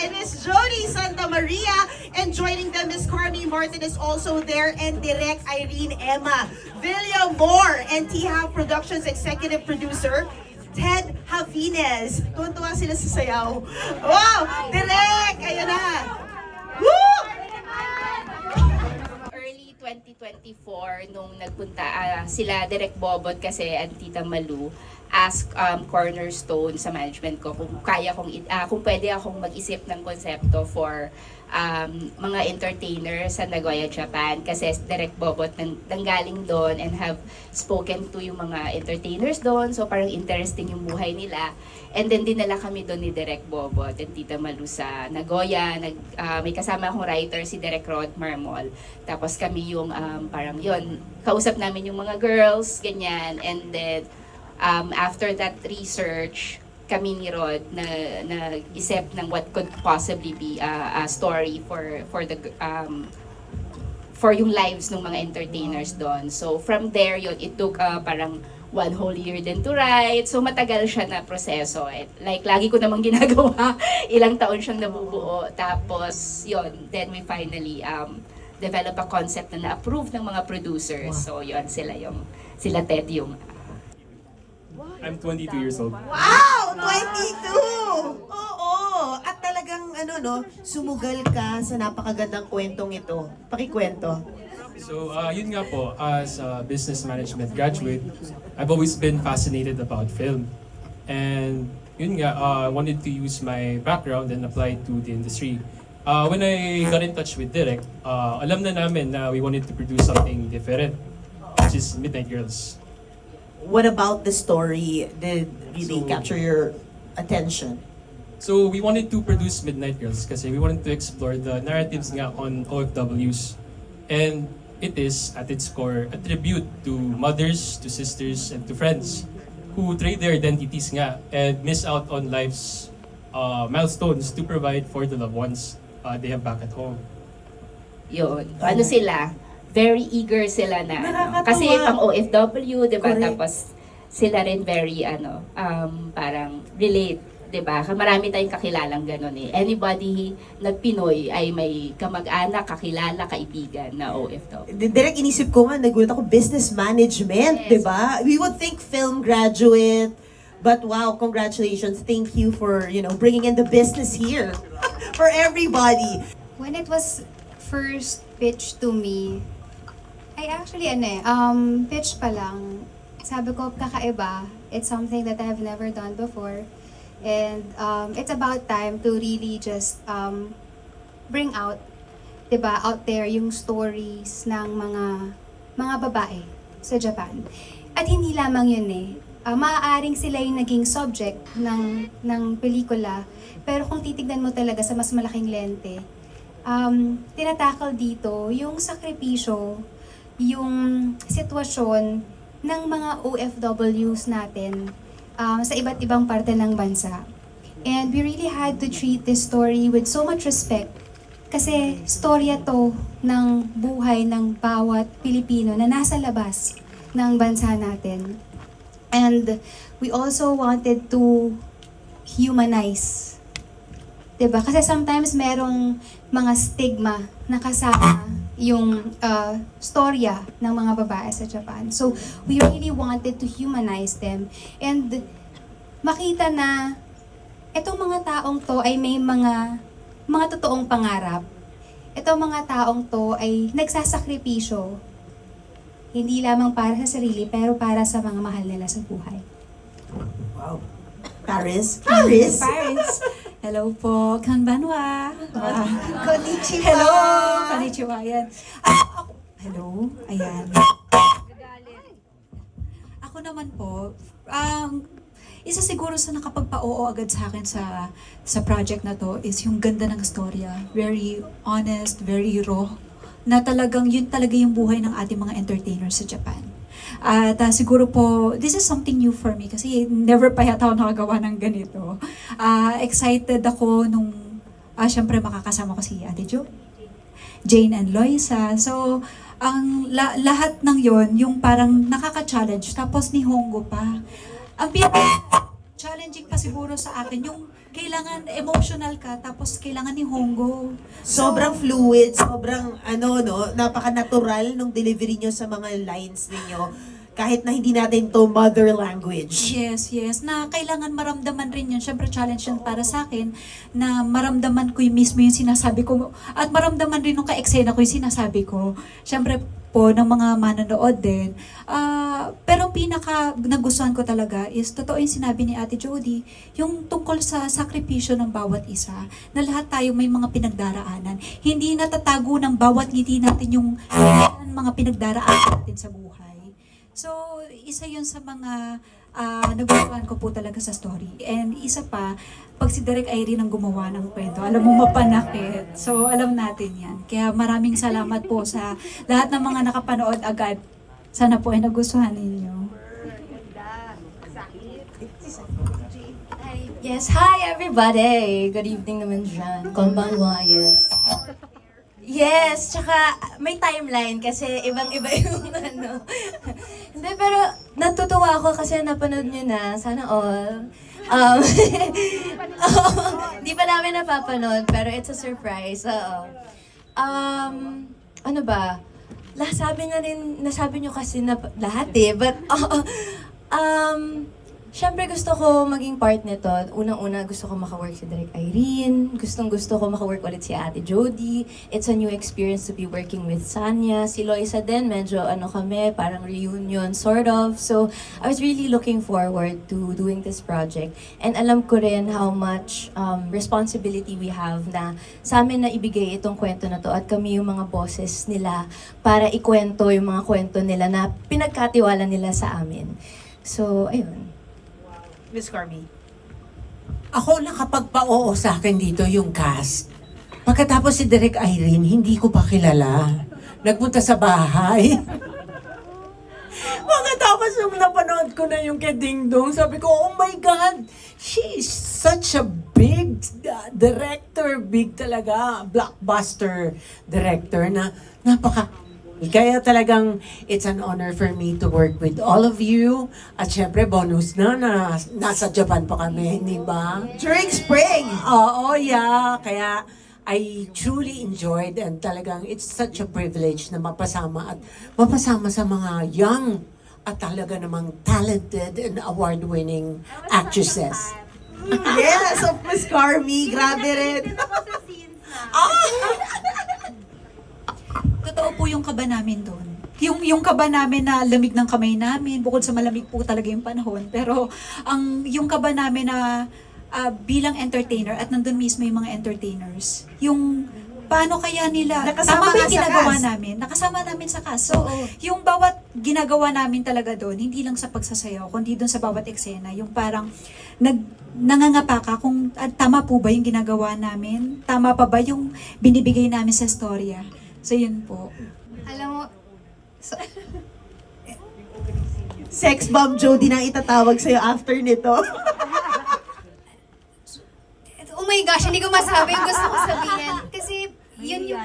and Miss Jody Santa Maria. And joining them, Miss Carmi Martin is also there, and Direk Irene Emma Villamor, and T-Hab Productions Executive Producer, Ted Javines. Tuwa sila sa sayaw. Wow! Direk! Ayan na! Woo! Early 2024, nung nagpunta sila Direk Bobot kasi at Tita Malu, ask Cornerstone sa management ko kung kung pwede akong mag-isip ng konsepto for mga entertainer sa Nagoya, Japan, kasi Direk Bobot nanggaling doon and have spoken to yung mga entertainers doon, so parang interesting yung buhay nila. And then dinala kami doon ni Direk Bobot and Tita Malu sa Nagoya. May kasama akong writer, si Direk Rod Marmol. Tapos kami yung parang yun, kausap namin yung mga girls, ganyan. And then after that research, kami ni Rod nag-isip ng what could possibly be a story for yung lives ng mga entertainers doon. So from there yun, it took parang 1 whole year din to write. So matagal siya na proseso. Like lagi ko namang ginagawa, ilang taon siyang nabubuo. Tapos yun, then we finally develop a concept na na-approve ng mga producers. So yun, sila Ted yung I'm 22 years old. Wow! 22! Oo! At talagang sumugal ka sa napakagandang kwentong ito. Pakikwento. So, yun nga po, as a business management graduate, I've always been fascinated about film. And yun nga, I wanted to use my background and apply it to the industry. When I got in touch with Direk, alam na namin na we wanted to produce something different, which is Midnight Girls. What about the story did really capture your attention? So we wanted to produce Midnight Girls kasi we wanted to explore the narratives nga on OFWs. And it is, at its core, a tribute to mothers, to sisters, and to friends who trade their identities nga and miss out on life's milestones to provide for the loved ones they have back at home. yun. Ano sila? Very eager sila na Nakakatuwa. kasi pang OFW, 'di ba? Correct. Tapos sila rin very parang relate, 'di ba? Marami tayong kakilalang ganun eh. Anybody na Pinoy ay may kamag-anak, kakilala, kaibigan na OFW. Direct inisip ko nga, nagulat ako, business management, Yes. di ba? We would think film graduate, but wow, congratulations. Thank you for, bringing in the business here for everybody. When it was first pitched to me, I actually, pitch pa lang. Sabi ko, kakaiba. It's something that I have never done before. And it's about time to really just bring out, diba, out there yung stories ng mga babae sa Japan. At hindi lamang yun eh. Maaaring sila yung naging subject ng pelikula. Pero kung titignan mo talaga sa mas malaking lente, tinatakal dito yung sakripisyo, yung sitwasyon ng mga OFWs natin sa iba't ibang parte ng bansa. And we really had to treat this story with so much respect kasi storya to ng buhay ng bawat Pilipino na nasa labas ng bansa natin. And we also wanted to humanize. Diba? Kasi sometimes merong mga stigma na kasama yung storya ng mga babae sa Japan. So, we really wanted to humanize them and makita na itong mga taong to ay may mga totoong pangarap. Itong mga taong to ay nagsasakripisyo. Hindi lamang para sa sarili, pero para sa mga mahal nila sa buhay. Wow. Paris? Paris? Paris. Hello po, Kanbanwa. Konnichiwa! Hello, konnichiwa. Yan. Hello, ayan. Ako naman po, isa siguro sa nakapagpa-oo agad sa akin sa project na to is yung ganda ng storya. Very honest, very raw. Na talagang yun talaga yung buhay ng ating mga entertainers sa Japan. At siguro po, this is something new for me kasi never pa yata ako nakagawa ng ganito. Excited ako nung syempre makakasama ko si Ate Jo, Jane and Loisa. So, ang lahat ng yon yung parang nakaka-challenge. Tapos ni Hongo pa. Ang challenge challenging pa siguro sa akin, yung kailangan emotional ka, tapos kailangan ni Hongo. Sobrang fluid, sobrang napaka-natural nung delivery nyo sa mga lines ninyo. Kahit na hindi natin to mother language. Yes, yes. Na kailangan maramdaman rin yun. Siyempre, challenge yun para sa akin na maramdaman ko yung mismo yung sinasabi ko. At maramdaman rin nung ka-eksena ko yung sinasabi ko. Siyempre po, ng mga manonood din. Pero pinaka nagustuhan ko talaga is, totoo yung sinabi ni Ate Jody, yung tungkol sa sakripisyo ng bawat isa, na lahat tayo may mga pinagdaraanan. Hindi natatago ng bawat ngiti natin yung mga pinagdaraanan natin sa buhay. So, isa yun sa mga nagustuhan ko po talaga sa story. And isa pa, pag si Direk Irene ang gumawa ng kwento, alam mo mapanakit. So, alam natin yan. Kaya maraming salamat po sa lahat ng mga nakapanood agad. Sana po ay nagustuhan ninyo. Yes, hi everybody! Good evening naman dyan. Konbanwa, yes. Yes, tsaka may timeline kasi ibang-iba yung ano. Hindi, pero natutuwa ako kasi napanood nyo na. Sana all. Di pa namin napapanood, pero it's a surprise. Oo. Ano ba? Nasabi nyo kasi na lahat eh. But, syempre gusto ko maging part nito. Unang-una gusto ko makawork si Direk Irene. Gustong-gusto ko makawork ulit si Ate Jody. It's a new experience to be working with Sanya. Si Loisa din, medyo kami, parang reunion, sort of. So, I was really looking forward to doing this project. And alam ko rin how much responsibility we have na sa amin na ibigay itong kwento na to at kami yung mga boses nila para ikwento yung mga kwento nila na pinagkatiwala nila sa amin. So, ayun. Miss Carmi. Ako nakapagpa-oo sa akin dito yung cast. Pagkatapos si Direk Irene, hindi ko pa kilala. Nagpunta sa bahay. Pagkatapos nung napanood ko na yung kay Ding Dong, sabi ko, oh my God, she is such a big director, big talaga, blockbuster director na kaya talagang it's an honor for me to work with all of you. At syempre, bonus na nasa Japan pa kami, di ba? During spring! Oo, yeah. Kaya I truly enjoyed and talagang it's such a privilege na mapasama sa mga young at talaga namang talented and award-winning actresses. Yes, of Miss Carmi. Grabe rin. Totoo po yung kaba namin doon. Yung kaba namin na lamig ng kamay namin, bukod sa malamig po talaga yung panahon. Pero yung kaba namin na bilang entertainer at nandun mismo yung mga entertainers, yung paano kaya nila, Nakasama tama ba ka yung sa ginagawa cast? namin? Nakasama namin sa cast. So, yung bawat ginagawa namin talaga doon, hindi lang sa pagsasayaw, kundi doon sa bawat eksena, yung parang nangangapa ka kung tama po ba yung ginagawa namin? Tama pa ba yung binibigay namin sa storya? So, yun po. Alam mo, Sex bomb Jody na itatawag sa'yo after nito. oh my gosh, hindi ko masabi yung gusto ko sabihin. Kasi yun yung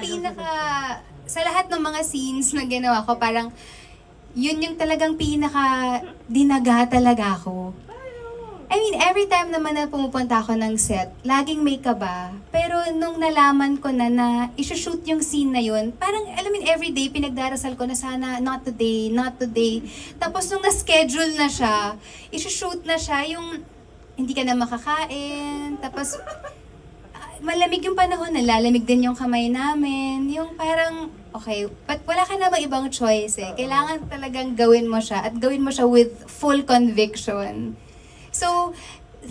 sa lahat ng mga scenes na ginawa ko, parang yun yung talagang dinaga talaga ako. I mean, every time naman na pumupunta ako ng set, laging may kaba. Pero nung nalaman ko na isushoot yung scene na yun, parang, alam mo, everyday pinagdarasal ko na sana, not today, not today. Tapos nung na-schedule na siya, isushoot na siya, yung hindi ka na makakain. Tapos, malamig yung panahon, nalalamig din yung kamay namin. Yung parang, okay, but wala ka na bang ibang choice eh. Kailangan talagang gawin mo siya at gawin mo siya with full conviction. So,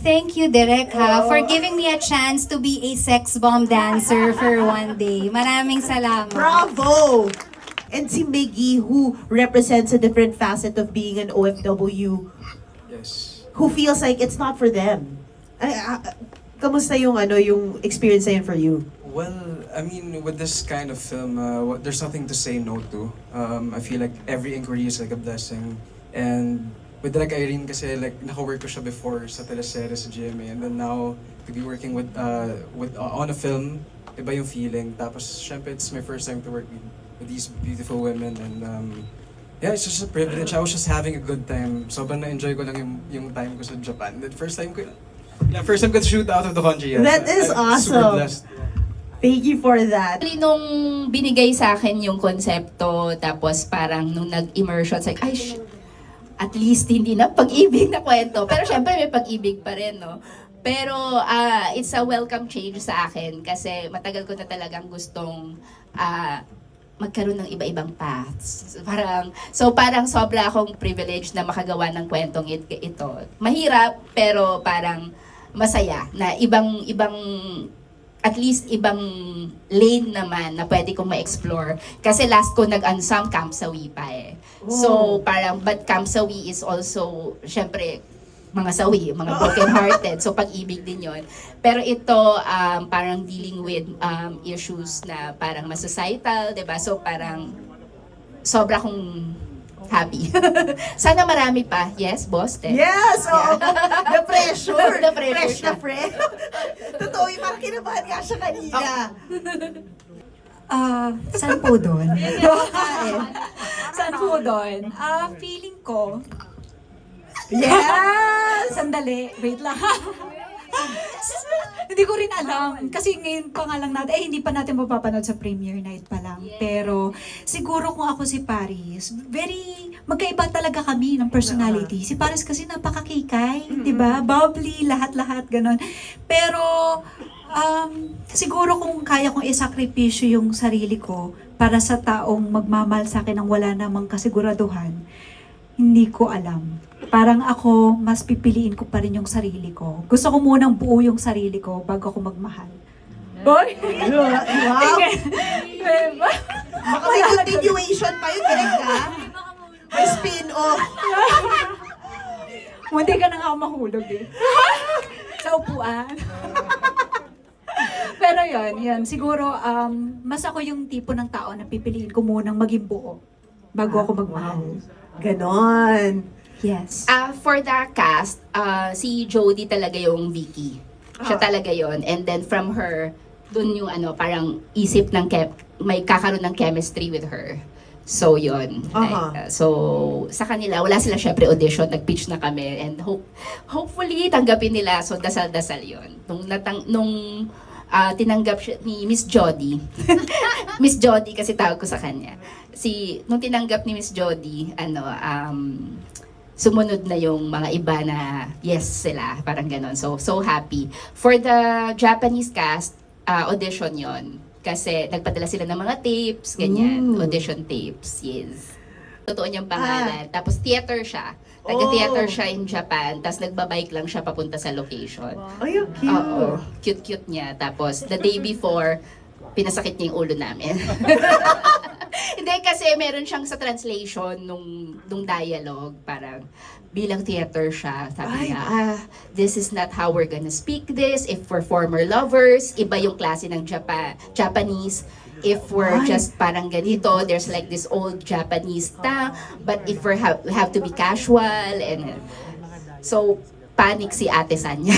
thank you, Direk, for giving me a chance to be a sex bomb dancer for one day. Maraming salamat. Bravo! And si Miggy, who represents a different facet of being an OFW, Yes. who feels like it's not for them. Kamusta yung experience na yun for you? Well, I mean, with this kind of film, there's nothing to say no to. I feel like every inquiry is like a blessing. And with Direk Irene kasi like naka-work ko siya before sa teleserye sa GMA, and then now to be working with on a film, iba yung feeling. Tapos syempre it's my first time to work with these beautiful women, and Yeah, it's just a privilege. I was just having a good time. Sobrang na-enjoy ko lang yung time ko sa Japan. The first time ko to shoot out of the country. Yeah. That is I'm awesome. Super blessed. Thank you for that. Actually, nung binigay sa akin yung konsepto, tapos parang nung nag-immersion, it's like, ay, at least hindi na pag-ibig na kwento. Pero syempre may pag-ibig pa rin, no? Pero it's a welcome change sa akin kasi matagal ko na talagang gustong magkaroon ng iba-ibang paths. Parang sobra akong privilege na makagawa ng kwentong ito. Mahirap, pero parang masaya na ibang at least ibang lane naman na pwede kong ma-explore. Kasi last ko nag-unsam Camp Sawi pa eh. So parang, but Camp Sawi is also, syempre, mga sawi, mga broken-hearted. So pag-ibig din yon. Pero ito, parang dealing with issues na parang mas-societal, diba? So parang sobra kong happy. Sana marami pa. Yes, boss? Ted? Yes! Oo. The pressure. The pressure Fresh na siya. fresh. Totoo yung parang kinabahan nga siya kanina. Saan po doon? Saan po doon? Feeling ko, Yes! sandali, wait lang. Hindi ko rin alam. Kasi ngayon pa nga lang natin, hindi pa natin mapapanood sa premiere night pa lang. Pero siguro kung ako si Paris, magkaiba talaga kami ng personality. Si Paris kasi napakakikay, di ba? Bubbly, lahat-lahat, ganon. Pero siguro kung kaya kong isakripisyo yung sarili ko para sa taong magmamahal sa akin ng wala namang kasiguraduhan, hindi ko alam. Parang ako, mas pipiliin ko pa rin yung sarili ko. Gusto ko munang buo yung sarili ko bago ako magmahal. Boy! Wow! Baka may continuation pa yun, direct ka? May spin-off. Hindi ka na nga mahulog eh. Sa upuan. Pero yun. Siguro, mas ako yung tipo ng tao na pipiliin ko munang maging buo bago ako magmahal. Ganon. Yes. For the cast, si Jodie talaga yung Vicky. Siya talaga yon. And then from her, dun yung parang isip ng may kakaroon ng chemistry with her. So yun. So sa kanila, wala sila syempre audition, nag-pitch na kami and hopefully tanggapin nila. So dasal-dasal yun. Nung tinanggap siya ni Miss Jodie. Miss Jodie kasi tawag ko sa kanya. Nung tinanggap ni Miss Jodie, sumunod na yung mga iba na yes sila, parang ganon. So happy. For the Japanese cast, audition yon. Kasi nagpadala sila ng mga tapes, ganyan. Audition tapes, yes. Totoo niyang pangalan. Tapos theater siya. Taga-theater siya in Japan. Tapos nagbabike lang siya papunta sa location. Ay, cute. Oo, cute-cute niya. Tapos the day before, pinasakit niya yung ulo namin. Hindi kasi meron siyang sa translation nung dialogue, parang bilang theater siya, sabi niya, this is not how we're gonna speak this. If we're former lovers, iba yung klase ng Japanese. If we're just parang ganito, there's like this old Japanese ta, but if we have to be casual, and so panic si Ate Sanya.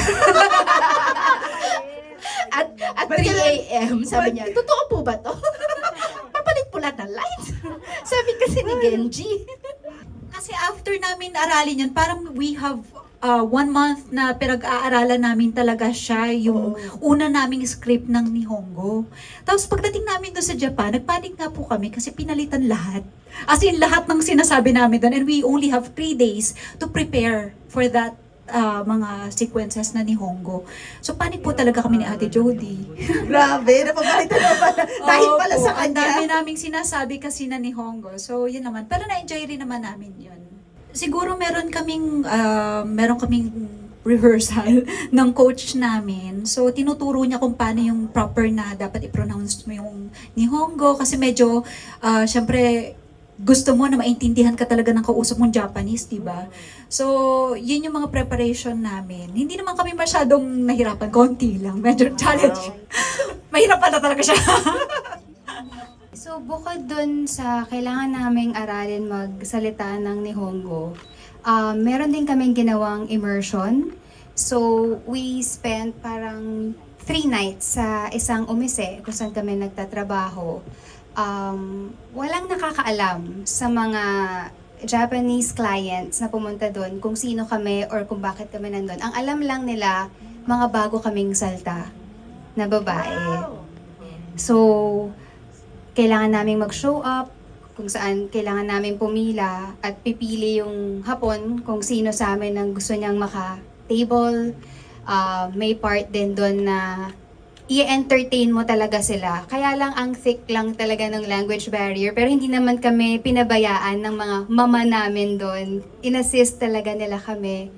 At 3 a.m., sabi niya, totoo po ba to? Papalit po lahat ng lights. Sabi kasi ni Genji. Kasi after namin aralin yun, parang we have 1 month na pinag-aaralan namin talaga siya, yung una naming script ng Nihongo. Tapos pagdating namin doon sa Japan, nagpanik nga po kami kasi pinalitan lahat. As in, lahat ng sinasabi namin doon. And we only have 3 days to prepare for that mga sequences na Nihongo. So panik po talaga kami ni Ate Jodie. Grabe, napapalitan na pala. Dahil pala sa Ang dami kanya. naming sinasabi kasi na Nihongo. So yun naman. Pero na-enjoy rin naman namin yun. Siguro meron kaming rehearsal ng coach namin. So tinuturo niya kung paano yung proper na dapat i-pronounce mo yung Nihongo. Kasi medyo, syempre, gusto mo na maintindihan ka talaga ng kausap mong Japanese, di ba? So, yun yung mga preparation namin. Hindi naman kami masyadong nahirapan, konti lang. Medyo challenge. Mahirap pala talaga siya. So, bukod dun sa kailangan naming aralin magsalita ng Nihongo, meron din kaming ginawang immersion. So, we spent parang 3 nights sa isang umise kung saan kami nagtatrabaho. walang nakakaalam sa mga Japanese clients na pumunta doon kung sino kami or kung bakit kami nandun. Ang alam lang nila, mga bago kaming salta na babae. So, kailangan naming mag-show up, kung saan kailangan namin pumila at pipili yung hapon kung sino sa amin ang gusto niyang maka-table. May part din doon na i-entertain mo talaga sila. Kaya lang ang thick lang talaga ng language barrier. Pero hindi naman kami pinabayaan ng mga mama namin doon. In-assist talaga nila kami.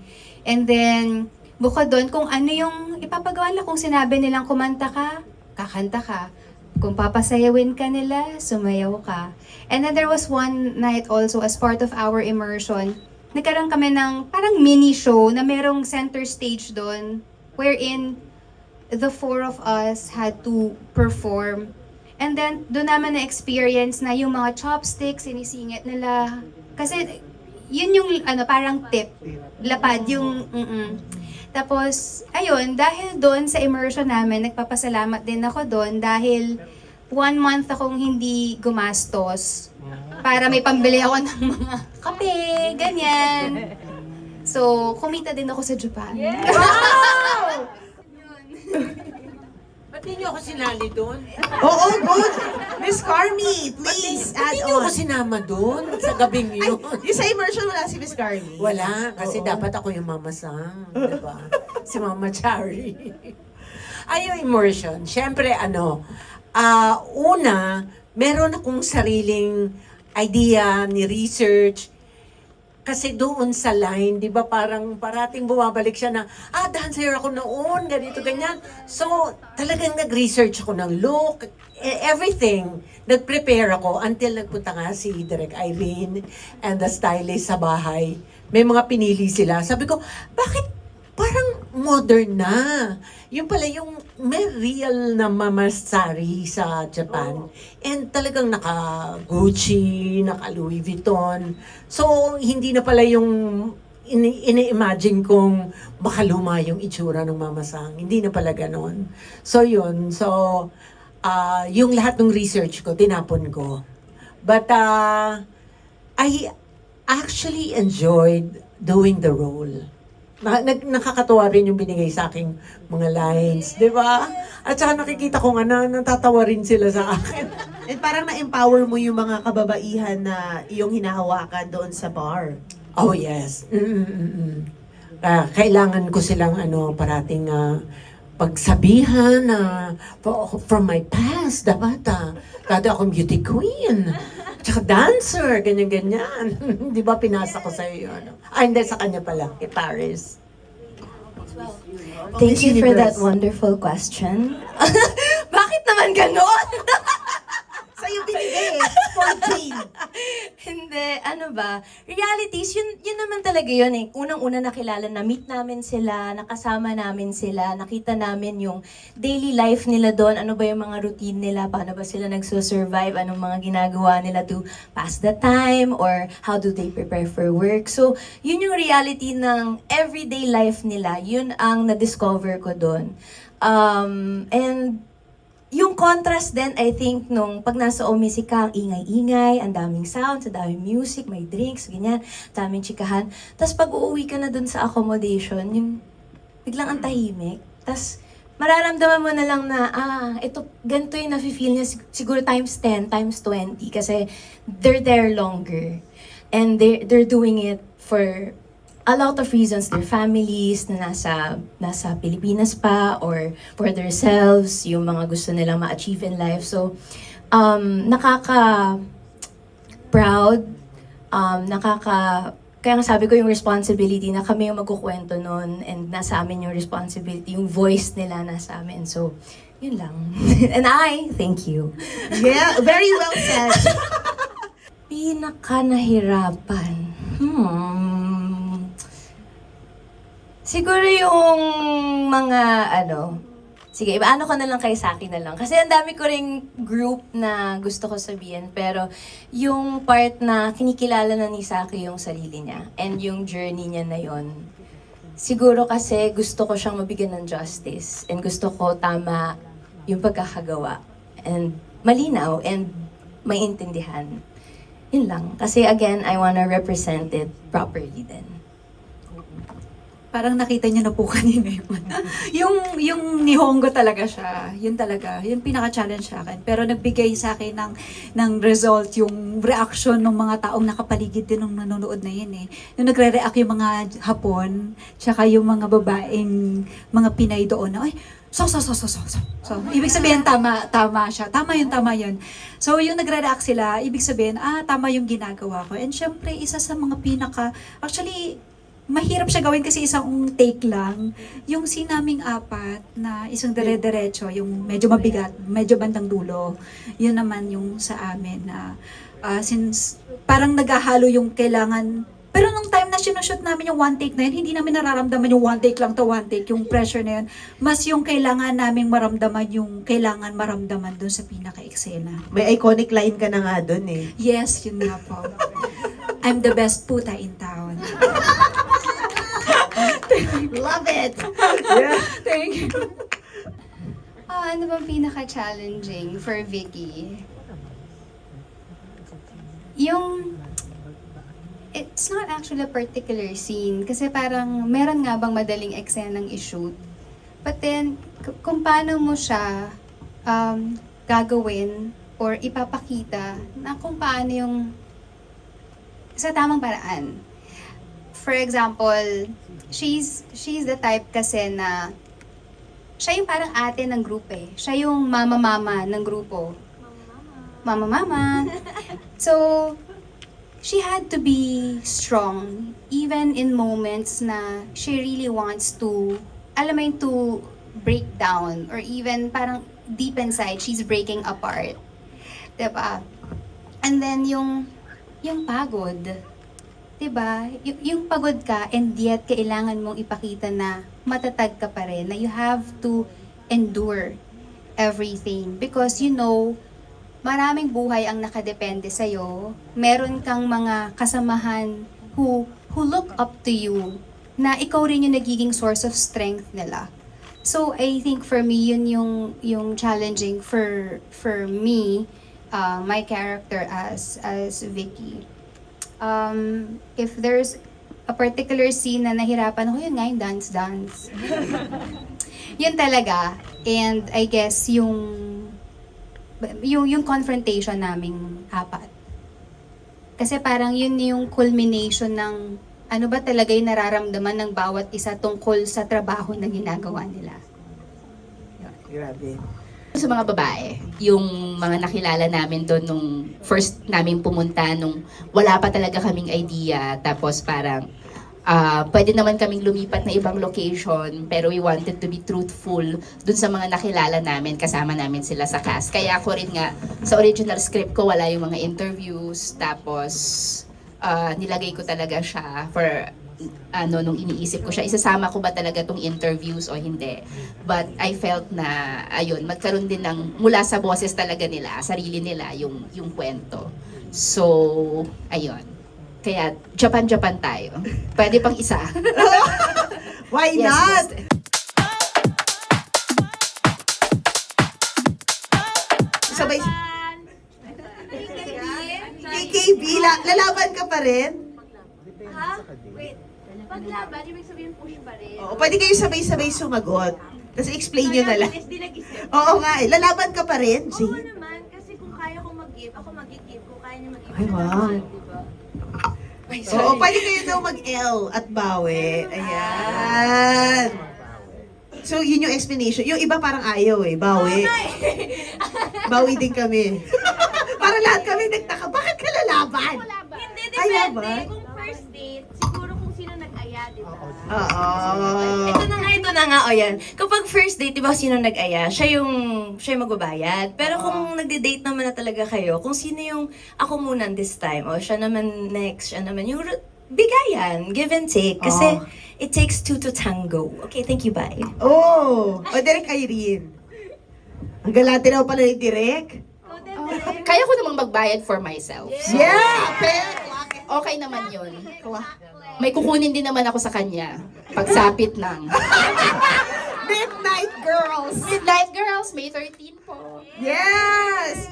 And then, bukod doon, kung ano yung ipapagawa nila, kung sinabi nilang kumanta ka, kakanta ka. Kung papasayawin ka nila, sumayaw ka. And then there was one night also as part of our immersion, nagkaroon kami ng parang mini show na merong center stage doon wherein the four of us had to perform. And then, doon naman na-experience na yung mga chopsticks, sinisingit nila. Kasi, yun yung parang tip. Lapad yung... Tapos, ayun, dahil doon sa immersion namin, nagpapasalamat din ako doon dahil 1 month akong hindi gumastos para may pambili ako ng mga kape, ganyan. So, kumita din ako sa Japan. Ba't hindi ako sinali doon? Oo, good. Miss Carmi, please Ba't add hindi ako on. sinama doon sa gabing yun? Yung sa immersion, wala si Miss Carmi. Wala, kasi Oo. dapat ako yung mamasang, di ba? Si Mama Chari. Ay, yung immersion. Siyempre, una, meron akong sariling idea ni research. Kasi doon sa line, di ba parang parating bumabalik siya na, dancer ako noon, ganito, ganyan. So, talagang nag-research ako ng look, everything. Nag-prepare ako until nagpunta nga si Direk Irene and the stylist sa bahay. May mga pinili sila. Sabi ko, bakit parang modern na? Yung pala yung may real na mamasari sa Japan. And talagang naka-Gucci, naka-Louis Vuitton. So, hindi na pala yung ini-imagine kong baka luma yung itsura ng mamasang. Hindi na pala ganon. So, yun. So, yung lahat ng research ko, tinapon ko. But, I actually enjoyed doing the role. Nakakatuwa rin yung binigay sa aking mga lines, di ba? At saka nakikita ko nga na natatawa rin sila sa akin. And parang na-empower mo yung mga kababaihan na iyong hinahawakan doon sa bar. Oh, yes. Kailangan ko silang parating pagsabihan from my past, dapat dati akong beauty queen. Tsaka dancer, ganyan-ganyan. Di ba pinasa ko sa'yo yun? Hindi, sa kanya pala, kay Paris. Thank Miss you for that Universe. wonderful question. Bakit naman ganon? Sa'yo binigay, 14. Hindi, realities, yun naman talaga yun eh. Unang-una nakilala, na-meet namin sila, nakasama namin sila, nakita namin yung daily life nila doon, ano ba yung mga routine nila, paano ba sila nagsusurvive, anong mga ginagawa nila to pass the time, or how do they prepare for work. So, yun yung reality ng everyday life nila, yun ang na-discover ko doon. And yung contrast din, I think, nung pag nasa Omisi ka, ang ingay-ingay, ang daming sounds, ang daming music, may drinks, ganyan, daming chikahan. Tapos pag uuwi ka na dun sa accommodation, yung biglang ang tahimik. Tapos mararamdaman mo na lang na, ito, ganito yung nafe-feel niya siguro times 10, times 20, kasi they're there longer. And they're doing it for a lot of reasons, their families na nasa Pilipinas pa, or for themselves, yung mga gusto nilang ma-achieve in life. So, nakaka-proud, kaya nga sabi ko yung responsibility na kami yung magkukwento nun, and nasa amin yung responsibility, yung voice nila nasa amin. So, yun lang. And thank you. Yeah, very well said. Pinaka nahirapan. Siguro yung mga sige, ibaano ko na lang kay Saki na lang. Kasi ang dami ko ring group na gusto ko sabihin, pero yung part na kinikilala na ni Saki yung sarili niya and yung journey niya na yon. Siguro kasi gusto ko siyang mabigyan ng justice and gusto ko tama yung pagkakagawa and malinaw and maintindihan. Yun lang. Kasi again, I wanna represent it properly din. Parang nakita niyo na po kanina yung Nihongo talaga siya. Yun talaga. Yun pinaka-challenge sa akin. Pero nagbigay sa akin ng result yung reaction ng mga taong nakapaligid din nung nanonood na yun eh. Nung nagre-react yung mga Hapon, tsaka yung mga babaeng, mga Pinay doon na, ay, so, ibig sabihin, tama siya. Tama yun. So, yung nagre-react sila, ibig sabihin, tama yung ginagawa ko. And syempre, isa sa mga actually, mahirap siya gawin kasi isang take lang. Yung sinaming apat na isang dire-diretso, yung medyo mabigat, medyo bandang dulo, yun naman yung sa amin na since parang naghahalo yung kailangan. Pero nung time na sinushoot namin yung one take na yun, hindi namin nararamdaman yung one take lang to one take, yung pressure na yun. Mas yung kailangan naming maramdaman yung kailangan maramdaman dun sa pinaka-eksena. May iconic line ka na nga dun eh. Yes, yun nga po. I'm the best puta in town. Love it! Thank you. Ano bang pinaka-challenging for Vicky? It's not actually a particular scene kasi parang meron nga bang madaling eksenang i-shoot. But then, kung paano mo siya gagawin or ipapakita na kung paano yung sa tamang paraan. For example, she's the type kasi na siya yung parang ate ng group eh. Siya yung mama-mama ng grupo. Mama-mama. So, she had to be strong even in moments na she really wants to, alam mo yung to break down or even parang deep inside, she's breaking apart. Diba? And then yung pagod. Diba? Yung pagod ka and yet kailangan mong ipakita na matatag ka pa rin, na you have to endure everything because you know maraming buhay ang nakadepende sa'yo. Meron kang mga kasamahan who look up to you na ikaw rin yung nagiging source of strength nila. So I think for me yun yung challenging for me, my character as Vicky. If there's a particular scene na nahirapan ako, yun nga yung dance. Yun talaga. And I guess yung confrontation naming apat. Kasi parang yun yung culmination ng ano ba talaga yung nararamdaman ng bawat isa tungkol sa trabaho na ginagawa nila. Grabe. Sa mga babae, yung mga nakilala namin doon nung first namin pumunta, nung wala pa talaga kaming idea, tapos parang pwede naman kaming lumipat na ibang location, pero we wanted to be truthful dun sa mga nakilala namin, kasama namin sila sa cast. Kaya ako rin nga, sa original script ko, wala yung mga interviews, tapos nilagay ko talaga siya for nung iniisip ko siya, isasama ko ba talaga tong interviews o hindi. But I felt na, ayun, magkaroon din ng, mula sa boses talaga nila, sarili nila, yung kwento. So, ayun. Kaya, Japan tayo. Pwede pang isa. Why Yes, not? yes. Sabay... PKB, lalaban ka pa rin? Ha? Wait. Paglaban, ibig sabihin push pa rin. Oo, pwede kayo sabay-sabay sumagot. Tapos explain nyo na lang. Hindi nag-isip. Oo nga eh, lalaban ka pa rin, Oo Jay. naman, kasi kung kaya kong mag-give, ako mag-give. Kung kaya niya mag-give, Ay, wow. diba? Oo, pwede kayo daw mag-L at bawi. Ayan. So, yun yung explanation. Yung iba parang ayaw eh, bawi. Bawi din kami. Para lahat kami nagtaka, bakit ka lalaban? Hindi, Ay, depende. laban? Kung first date, siguro kung sino nag-aya, di ba? Oo. Ito na nga, o yan. Kapag first date, di ba sino nag-aya? Siya yung magbabayad. Pero kung nagde-date naman na talaga kayo, kung sino yung ako muna this time, o siya naman next, siya naman yung bigayan, give and take. Kasi it takes two to tango. Okay, thank you, bye. Oh, o Direk Irene. Ang galante na pala ni Direk. Kaya ko namang magbayad for myself. So, Yeah! Pero, okay naman yun. May kukunin din naman ako sa kanya. Pagsapit ng Midnight Girls! Midnight Girls, May 13 po. Yes!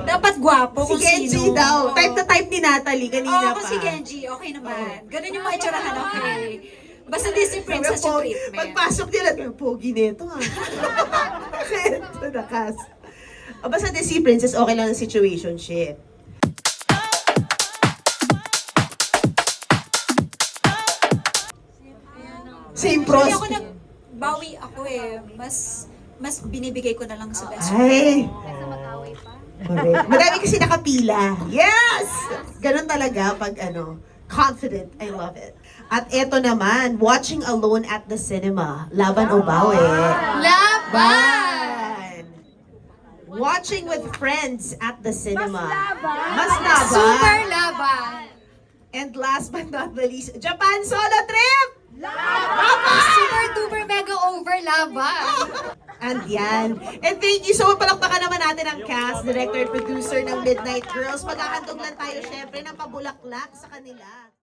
Dapat gwapo Si kung Genji sino. daw. Oo. Type na type ni Natalie kanina Oo, pa. si Genji, okay naman. Ganun yung mga itsurahan, okay. Basta Disney Sabi princess po, yung treatment. pagpasok nila, ang pogi nito ha. Ito na cast. Basta Disney Princess, okay lang ang situationship. Same Actually, ako pros. nagbawi ako eh. Mas binibigay ko na lang sa best Ay, friend. correct. Madami kasi nakapila. Yes! Ganun talaga pag confident. I love it. At eto naman, watching alone at the cinema. Laban o bawi? Laban! Watching with friends at the cinema. Mas laban. Super laban! And last but not the least, Japan solo trip! Super duper mega over laban! And yan. And thank you so much. Palakpakan naman natin ang cast, director, producer ng Midnight Girls. Maghahandog lang tayo syempre ng pabulaklak sa kanila.